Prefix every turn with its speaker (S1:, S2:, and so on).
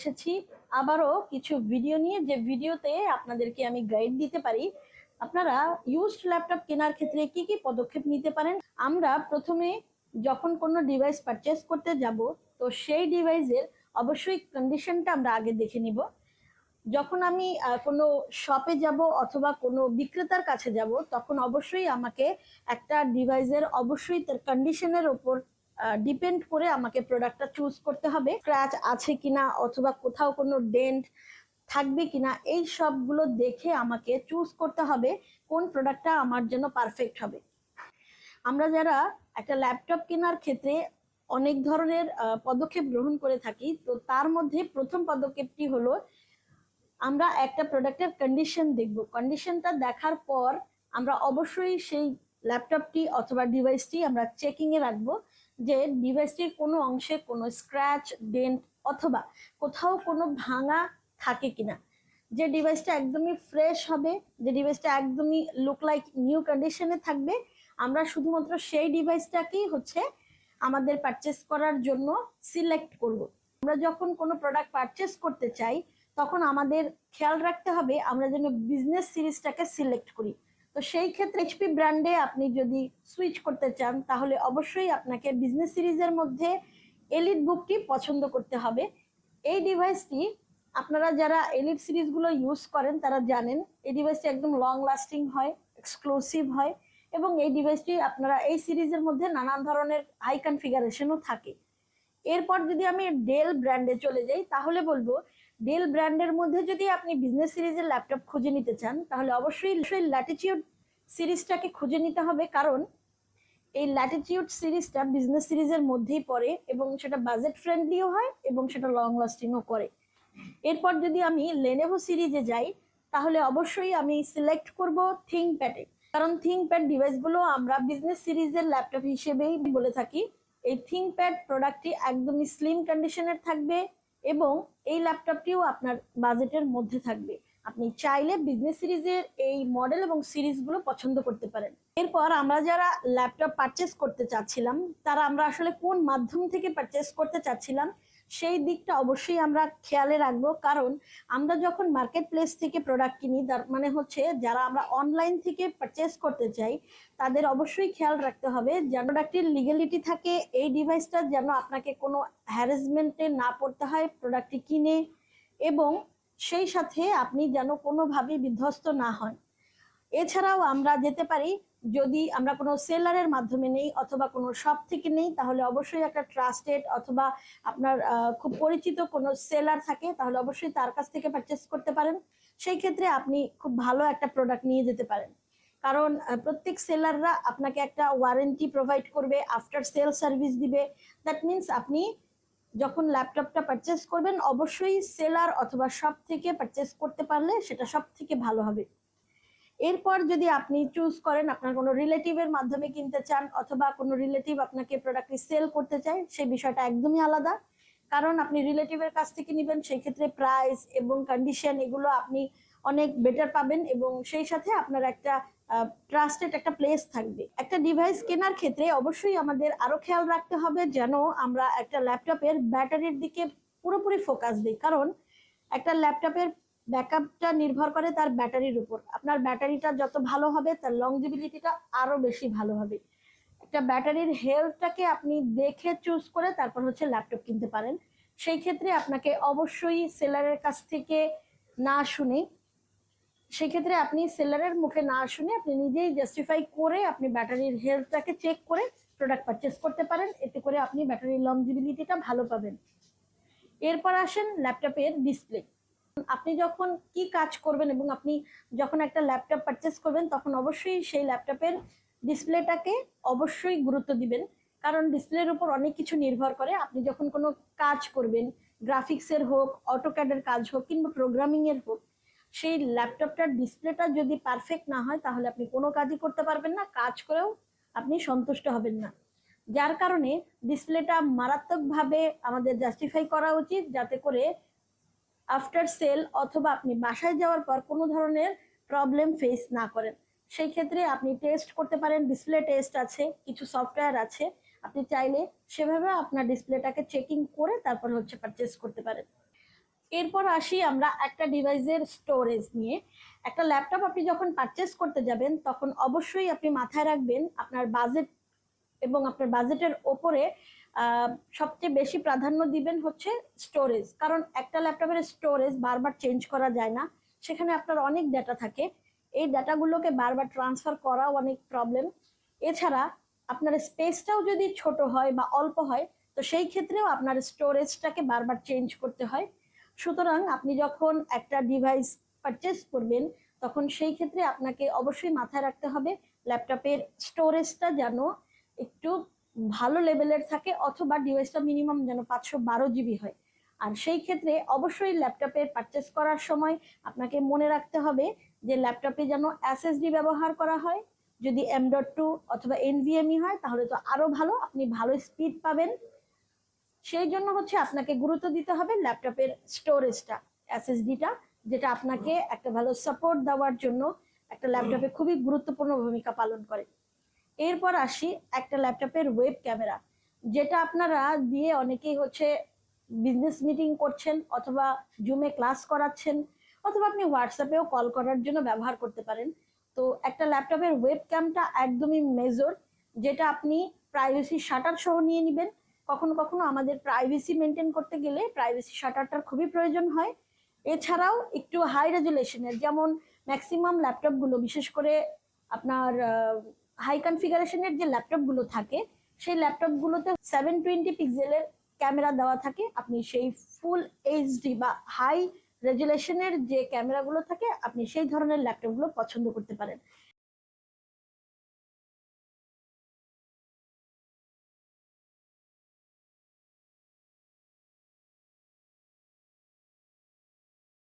S1: এসেছি আবারও কিছু ভিডিও নিয়ে, যে ভিডিওতে আপনাদেরকে আমি গাইড দিতে পারি আপনারা ইউজড ল্যাপটপ কেনার ক্ষেত্রে কি কি পদক্ষেপ নিতে পারেন। আমরা প্রথমে যখন কোনো ডিভাইস পারচেস করতে যাব, তো সেই ডিভাইসের অবশ্যই কন্ডিশনটা আমরা আগে দেখে নিব। যখন আমি কোনো শপে যাব অথবা কোনো বিক্রেতার কাছে যাব, তখন অবশ্যই আমাকে একটা ডিভাইসের অবশ্যই তার কন্ডিশনের ওপর ডিপেন্ড করে আমাকে প্রোডাক্টটা চুজ করতে হবে। স্ক্র্যাচ আছে কিনা অথবা কোথাও কোনো ডেন্ট থাকবে কিনা, এই সবগুলো দেখে আমাকে চুজ করতে হবে কোন প্রোডাক্টটা আমার জন্য পারফেক্ট হবে। আমরা যারা একটা ল্যাপটপ কেনার ক্ষেত্রে অনেক ধরনের পদক্ষেপ গ্রহণ করে থাকি, তো তার মধ্যে প্রথম পদক্ষেপটি হলো আমরা একটা প্রোডাক্টের কন্ডিশন দেখব। কন্ডিশনটা দেখার পর আমরা অবশ্যই সেই ল্যাপটপটি অথবা ডিভাইসটি আমরা চেকিংয়ে রাখবো যে ডিভাইসটির কোনো অংশে কোনো স্ক্র্যাচ, ডেন্ট অথবা কোথাও কোনো ভাঙা থাকে কিনা। যে ডিভাইসটা একদমই ফ্রেশ হবে, যে ডিভাইসটা একদমই লুক লাইক নিউ কন্ডিশনে থাকবে, আমরা শুধুমাত্র সেই ডিভাইসটাকেই আমাদের পারচেস করার জন্য সিলেক্ট করব। আমরা যখন কোনো প্রোডাক্ট পারচেস করতে চাই, তখন আমাদের খেয়াল রাখতে হবে আমরা যেন বিজনেস সিরিজটাকে সিলেক্ট করি। তো সেই ক্ষেত্রে এইচপি ব্র্যান্ডে আপনি যদি সুইচ করতে চান, তাহলে অবশ্যই আপনাকে বিজনেস সিরিজের মধ্যে এলিট বুকটি পছন্দ করতে হবে। এই ডিভাইসটি আপনারা যারা এলিট সিরিজগুলো ইউজ করেন তারা জানেন এই ডিভাইসটি একদম লং লাস্টিং হয়, এক্সক্লুসিভ হয়, এবং এই ডিভাইসটি আপনারা এই সিরিজের মধ্যে নানান ধরনের হাই কনফিগারেশনও থাকে। এরপর যদি আমি ডেল ব্র্যান্ডে চলে যাই, তাহলে বলবো ডেল ব্র্যান্ডের মধ্যে যদি আপনি বিজনেস সিরিজের ল্যাপটপ খুঁজে নিতে চান, তাহলে অবশ্যই ল্যাটিটিউড সিরিজটাকে খুঁজে নিতে হবে, কারণ এই ল্যাটিটিউড সিরিজটা বিজনেস সিরিজের মধ্যেই পড়ে এবং সেটা বাজেট ফ্রেন্ডলিও হয় এবং সেটা লং লাস্টিংও করে। এরপর যদি আমি লেনোভো সিরিজে যাই, তাহলে অবশ্যই আমি সিলেক্ট করব থিঙ্কপ্যাডে, কারণ থিঙ্কপ্যাড ডিভাইসগুলো আমরা বিজনেস সিরিজের ল্যাপটপ হিসেবেই বলে থাকি। এই থিঙ্কপ্যাড প্রোডাক্টটি একদমই স্লিম কন্ডিশনের থাকবে এবং এই ল্যাপটপটিও আপনার বাজেটের মধ্যে থাকবে। আপনি চাইলে বিজনেস সিরিজের এই মডেল এবং সিরিজগুলো পছন্দ করতে পারেন। এরপর আমরা যারা ল্যাপটপ পারচেস করতে চাচ্ছিলাম, তারা আমরা আসলে কোন মাধ্যম থেকে পারচেস করতে চাচ্ছিলাম সেই দিকটা অবশ্যই আমরা খেয়ালে রাখবো, কারণ আমরা যখন মার্কেট প্লেস থেকে প্রোডাক্ট কিনি, তার মানে যারা আমরা অনলাইন থেকে পারচেস করতে চাই, তাদের অবশ্যই খেয়াল রাখতে হবে যেন প্রোডাক্টের লিগ্যালিটি থাকে, এই ডিভাইসটা যেন আপনাকে কোনো হ্যারাসমেন্টে না পড়তে হয় প্রোডাক্টটি কিনে, এবং সেই সাথে আপনি যেন কোনোভাবেই বিধ্বস্ত না হন। এছাড়াও আমরা যেতে পারি, যদি আমরা কোনো সেলারের মাধ্যমে নেই অথবা কোনো শপ থেকে নেই, তাহলে অবশ্যই একটা ট্রাস্টেড অথবা আপনার খুব পরিচিত কোনো সেলার থাকে, তাহলে অবশ্যই তার কাছ থেকে পারচেস করতে পারেন। সেই ক্ষেত্রে আপনি খুব ভালো একটা প্রোডাক্ট নিয়ে যেতে পারেন, কারণ প্রত্যেক সেলাররা আপনাকে একটা ওয়ারেন্টি প্রোভাইড করবে, আফটার সেল সার্ভিস দিবে। দ্যাট মিনস আপনি যখন ল্যাপটপটা পারচেস করবেন, অবশ্যই সেলার অথবা শপ থেকে পারচেস করতে পারলে সেটা সব থেকে ভালো হবে। এরপর যদি আপনি চুজ করেন আপনার কোনো রিলেটিভের মাধ্যমে কিনতে চান অথবা কোনো রিলেটিভ আপনাকে প্রোডাক্টটি সেল করতে চায়, সেই বিষয়টা একদমই আলাদা। কারণ আপনি রিলেটিভের কাছ থেকে নেবেন, সেই ক্ষেত্রে প্রাইস এবং কন্ডিশন এগুলো আপনি অনেক বেটার পাবেন এবং সেই সাথে আপনার একটা ট্রাস্টেড একটা প্লেস থাকবে। একটা ডিভাইস কেনার ক্ষেত্রে অবশ্যই আমাদের আরো খেয়াল রাখতে হবে যেন আমরা একটা ল্যাপটপের ব্যাটারির দিকে পুরোপুরি ফোকাস দিই, কারণ একটা ল্যাপটপের ব্যাকআপটা নির্ভর করে তার ব্যাটারির উপর। আপনার ব্যাটারিটা যত ভালো হবে, তার লংজিবিলিটিটা আরো বেশি ভালো হবে। একটা ব্যাটারির হেলথটাকে আপনি দেখে চুজ করে তারপর ল্যাপটপ কিনতে পারেন। সেই ক্ষেত্রে আপনাকে অবশ্যই সেলারের কাছ থেকে না শুনে, সেই ক্ষেত্রে আপনি সেলারের মুখে না শুনে আপনি নিজেই জাস্টিফাই করে আপনি ব্যাটারির হেলথটাকে চেক করে প্রোডাক্ট পারচেস করতে পারেন, এতে করে আপনি ব্যাটারির লংজিবিলিটিটা ভালো পাবেন। এরপর আসেন ল্যাপটপের ডিসপ্লে। আপনি যখন কি কাজ করবেন এবং আপনি যখন একটা ল্যাপটপ পারচেস করবেন, তখন অবশ্যই সেই ল্যাপটপের ডিসপ্লেটাকে অবশ্যই গুরুত্ব দিবেন, কারণ ডিসপ্লের উপর অনেক কিছু নির্ভর করে। আপনি যখন কোনো কাজ করবেন, গ্রাফিক্সের হোক, অটোক্যাডের কাজ হোক কিংবা প্রোগ্রামিং এর হোক, সেই ল্যাপটপটার ডিসপ্লেটা যদি পারফেক্ট না হয়, তাহলে আপনি কোনো কাজই করতে পারবেন না, কাজ করেও আপনি সন্তুষ্ট হবেন না। যার কারণে ডিসপ্লেটা মারাত্মকভাবে আমাদের জাস্টিফাই করা উচিত, যাতে করে আফটার সেল অথবা আপনি বাসায় যাওয়ার পর কোনো ধরনের প্রবলেম ফেস না করেন। সেই ক্ষেত্রে আপনি টেস্ট করতে পারেন, ডিসপ্লে টেস্ট আছে, কিছু সফটওয়্যার আছে, আপনি চাইলে সেভাবে আপনার ডিসপ্লেটাকে চেকিং করে তারপর পারচেস করতে পারেন। এরপর আসি আমরা একটা ডিভাইসের স্টোরেজ নিয়ে। একটা ল্যাপটপ আপনি যখন পারচেস করতে যাবেন তখন অবশ্যই আপনি মাথায় রাখবেন আপনার বাজেট, এবং আপনার বাজেটের ওপরে সবচেয়ে বেশি প্রাধান্য দিবেন হচ্ছে স্টোরেজ। কারণ একটা ল্যাপটপের স্টোরেজ বারবার চেঞ্জ করা যায় না, সেখানে আপনার অনেক ডাটা থাকে, এই ডাটাগুলোকে বারবার ট্রান্সফার করাও অনেক প্রবলেম। এছাড়া আপনার স্পেসটাও যদি ছোট হয় বা অল্প হয়, তো সেই ক্ষেত্রেও আপনার স্টোরেজটাকে বারবার চেঞ্জ করতে হয়। সুতরাং আপনি যখন একটা ডিভাইস পারচেস করবেন তখন সেই ক্ষেত্রে আপনাকে অবশ্যই মাথায় রাখতে হবে ল্যাপটপের স্টোরেজটা যেন একটু ভালো লেভেলের থাকে, অথবা ডিভাইসটা মিনিমাম যেন 512 জিবি হয়। আর সেই ক্ষেত্রে অবশ্যই ল্যাপটপের পারচেস করার সময় আপনাকে মনে রাখতে হবে যে ল্যাপটপে যেন এসএসডি ব্যবহার করা হয়। যদি M.2 অথবা NVMe হয় তাহলে তো আরো ভালো, আপনি ভালো স্পিড পাবেন। সেই জন্য হচ্ছে আপনাকে গুরুত্ব দিতে হবে ল্যাপটপের স্টোরেজটা, এসএসডিটা, যেটা আপনাকে একটা ভালো সাপোর্ট দেওয়ার জন্য একটা ল্যাপটপে খুবই গুরুত্বপূর্ণ ভূমিকা পালন করে। এরপর আসি একটা ল্যাপটপের ওয়েব ক্যামেরা, যেটা আপনারা দিয়ে অনেকেই হচ্ছে বিজনেস মিটিং করছেন, অথবা জুমে ক্লাস করাচ্ছেন, অথবা আপনি হোয়াটসঅ্যাপেও কল করার জন্য ব্যবহার করতে পারেন। তো একটা ল্যাপটপের ওয়েব ক্যামটা একদমই মেজর, যেটা আপনি প্রাইভেসি শাটার সহ নিয়ে নেবেন। কখনো কখনো আমাদের প্রাইভেসি মেনটেন করতে গেলে প্রাইভেসি শাটারটার খুবই প্রয়োজন হয়। এছাড়াও একটু হাই রেজুলেশনের, যেমন ম্যাক্সিমাম ল্যাপটপগুলো, বিশেষ করে আপনার হাই কনফিগারেশনের যে ল্যাপটপগুলো থাকে, সেই ল্যাপটপগুলোতে 720 পিক্সেলের ক্যামেরা দেওয়া থাকে। আপনি সেই ফুল এইচডি বা হাই রেজুলেশনের যে ক্যামেরাগুলো থাকে, আপনি সেই ধরনের ল্যাপটপগুলো পছন্দ করতে পারেন।